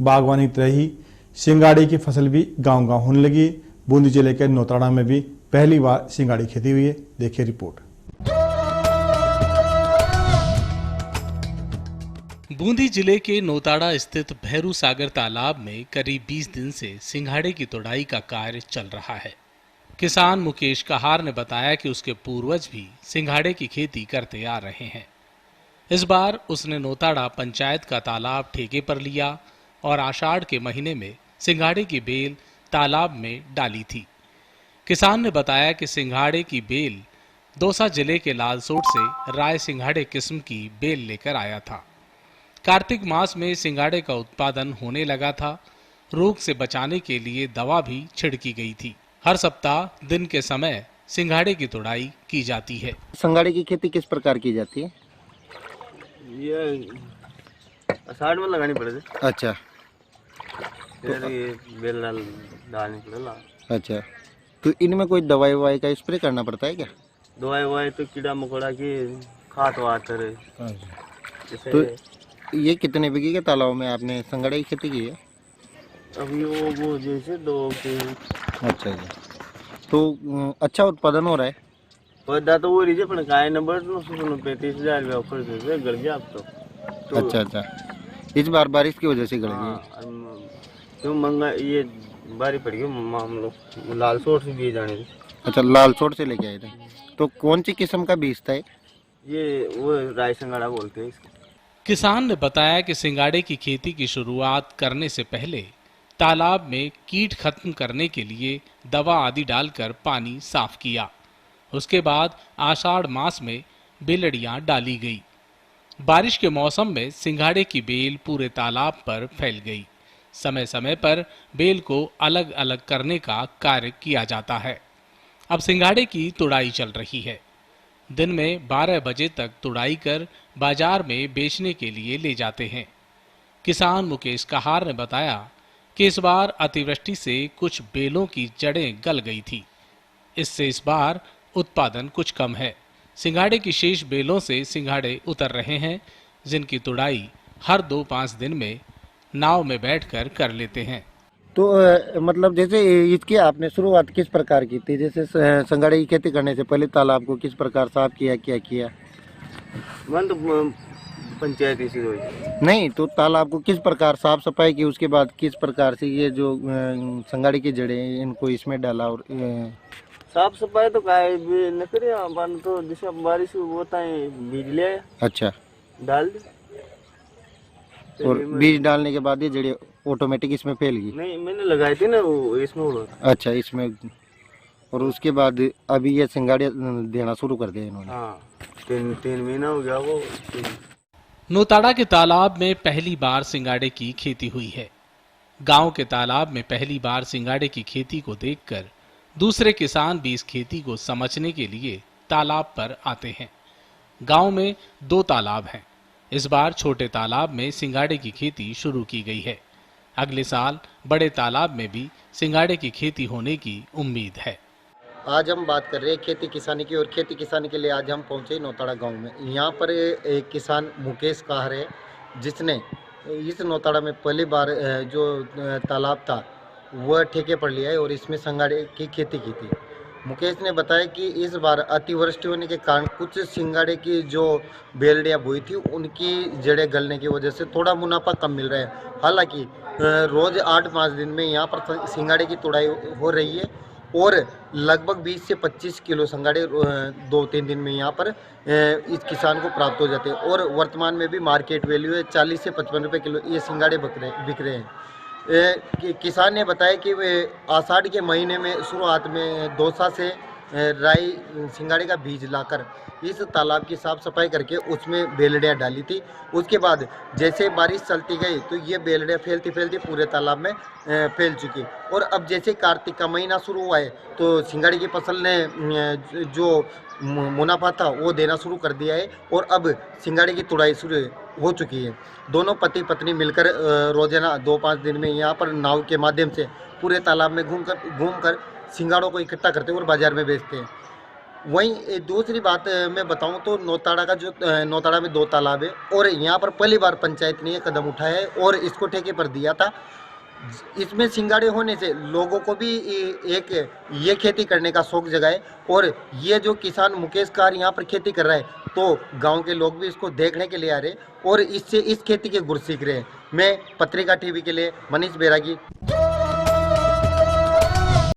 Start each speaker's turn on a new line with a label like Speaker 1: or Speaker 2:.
Speaker 1: बागवानी की तरह ही सिंगाड़े की फसल भी गांव-गांव होने लगी। बूंदी जिले के नौताड़ा में भी पहली बार सिंगाड़ी खेती हुई है। देखिए रिपोर्ट।
Speaker 2: बूंदी जिले के नौताड़ा स्थित भैरू सागर तालाब में करीब 20 दिन से सिंघाड़े की तुड़ाई का कार्य चल रहा है। किसान मुकेश कहार ने बताया कि उसके पूर्वज भी सिंघाड़े की खेती करते आ रहे हैं। इस बार उसने नौताड़ा पंचायत का तालाब ठेके पर लिया और आषाढ़ के महीने में सिंघाड़े की बेल तालाब में डाली थी। किसान ने बताया कि सिंघाड़े की बेल दौसा जिले के लालसोट से राय सिंघाड़े किस्म की बेल लेकर आया था। कार्तिक मास में सिंघाड़े का उत्पादन होने लगा था। रोग से बचाने के लिए दवा भी छिड़की गई थी। हर सप्ताह दिन के समय सिंघाड़े की तुड़ाई की जाती है।
Speaker 3: सिंघाड़े की खेती किस प्रकार की जाती है?
Speaker 4: ये आषाढ़ में लगानी पड़ेगी।
Speaker 3: अच्छा,
Speaker 4: फिर ये बेल डालनी पड़ेगा।
Speaker 3: अच्छा, तो इनमें कोई दवाई ववाई का स्प्रे करना पड़ता है क्या?
Speaker 4: दवाई ववाई तो कीड़ा मकोड़ा की खाद वाद करे।
Speaker 3: तो ये कितने बीघे के तालाब में आपने सिंघाड़े की खेती की है?
Speaker 4: अभी वो जैसे 2-3।
Speaker 3: अच्छा जी, तो अच्छा उत्पादन हो रहा है?
Speaker 4: पौधा तो वो रीजे पण काय नंबर 35,000 रुपया ऑफर दे गड़ गया अब तो।
Speaker 3: अच्छा अच्छा, इस बार बारिश की वजह से गड़ गई।
Speaker 4: क्यों मंगा ये बारी पड़ गई। हम लोग लालसोट से भी जाने थे।
Speaker 3: अच्छा, लालसोट से लेके आए थे। तो कौन सी किस्म का बीज था
Speaker 4: ये वो राय सिंघाड़ा बोलते हैं इसको।
Speaker 2: किसान ने बताया कि सिंघाड़े की खेती की शुरुआत करने से पहले तालाब में कीट खत्म करने के लिए दवा आदि डालकर पानी साफ किया। उसके बाद आषाढ़ मास में बेलड़ियां डाली गई। बारिश के मौसम में सिंघाड़े की बेल पूरे तालाब पर फैल गई। समय समय पर बेल को अलग अलग करने का कार्य किया जाता है। अब सिंघाड़े की तुड़ाई चल रही है। दिन में 12 बजे तक तुड़ाई कर बाजार में बेचने के लिए ले जाते हैं। किसान मुकेश कहार ने बताया कि इस बार अतिवृष्टि से कुछ बेलों की जड़ें गल गई थी। इससे इस बार उत्पादन कुछ कम है। सिंघाड़े की शेष बेलों से सिंघाड़े उतर रहे हैं, जिनकी तुड़ाई हर 2-5 दिन में नाव में बैठकर कर लेते हैं।
Speaker 3: तो मतलब जैसे इसकी आपने शुरुआत किस प्रकार की थी? जैसे सिंघाड़े की खेती करने से पहले तालाब को किस प्रकार साफ किया, क्या किया?
Speaker 4: मन तो पंचायत इसी हुई।
Speaker 3: नहीं, तो तालाब को किस प्रकार साफ सफाई की, उसके बाद किस प्रकार से ये जो सिंघाड़े की जड़ें इनको इसमें डाला और
Speaker 4: साफ सफाई तो काय भी न करे अपन तो जैसे बारिश होता है बीज ले आया।
Speaker 3: अच्छा,
Speaker 4: डाल दी।
Speaker 3: और बीज डालने के बाद ये जड़ें ऑटोमेटिक इसमें फैल गई?
Speaker 4: नहीं, मैंने लगाई थी ना वो इसमें उड़ा।
Speaker 3: अच्छा, इसमें। और उसके बाद अभी ये सिंघाड़े देना शुरू कर दिया इन्होंने?
Speaker 4: हाँ, 3 महीना हो गया वो।
Speaker 2: नौताड़ा के तालाब में पहली बार सिंघाड़े की खेती हुई है। गांव के तालाब में पहली बार सिंघाड़े की खेती को देखकर दूसरे किसान भी इस खेती को समझने के लिए तालाब पर आते हैं। गांव में 2 तालाब हैं। इस बार छोटे तालाब में सिंघाड़े की खेती शुरू की गई है। अगले साल बड़े तालाब में भी सिंघाड़े की खेती होने की उम्मीद है।
Speaker 3: आज हम बात कर रहे हैं खेती किसानी की, और खेती किसानी के लिए आज हम पहुंचे नौताड़ा गांव में। यहाँ पर एक किसान मुकेश कहार है, जिसने इस नौताड़ा में पहली बार जो तालाब था वह ठेके पर लिया है और इसमें सिंघाड़े की खेती की थी। मुकेश ने बताया कि इस बार अतिवृष्टि होने के कारण कुछ सिंघाड़े की जो बेलड़ियाँ बोई थी उनकी जड़ें गलने की वजह से थोड़ा मुनाफा कम मिल रहा है। हालांकि रोज 8-5 दिन में यहाँ पर सिंघाड़े की तुड़ाई हो रही है और लगभग 20 से 25 किलो सिंघाड़े 2-3 दिन में यहाँ पर इस किसान को प्राप्त हो जाते हैं। और वर्तमान में भी मार्केट वैल्यू है 40 से 55 रुपये किलो ये सिंघाड़े बिक रहे हैं। किसान ने बताया कि वे आषाढ़ के महीने में शुरुआत में दौसा से राई सिंघाड़े का बीज लाकर इस तालाब की साफ सफाई करके उसमें बेलड़ियाँ डाली थी। उसके बाद जैसे बारिश चलती गई तो ये बेलड़ियाँ फैलती फैलती पूरे तालाब में फैल चुकी। और अब जैसे कार्तिक का महीना शुरू हुआ है तो सिंघाड़े की फसल ने जो मुनाफा था वो देना शुरू कर दिया है और अब सिंघाड़े की तुड़ाई शुरू हो चुकी है। दोनों पति पत्नी मिलकर रोजाना 2-5 दिन में यहाँ पर नाव के माध्यम से पूरे तालाब में घूमकर सिंघाड़ों को इकट्ठा करते हैं और बाजार में बेचते हैं। वहीं दूसरी बात मैं बताऊं तो नौताड़ा का जो नौताड़ा में 2 तालाब है और यहाँ पर पहली बार पंचायत ने ये कदम उठाया है और इसको ठेके पर दिया था। इसमें सिंगाड़े होने से लोगों को भी एक ये खेती करने का शौक जगाए और ये जो किसान मुकेश कार यहाँ पर खेती कर रहा है तो गांव के लोग भी इसको देखने के लिए आ रहे और इससे इस खेती के गुर सीख रहे हैं। मैं पत्रिका टीवी के लिए मनीष बैरागी।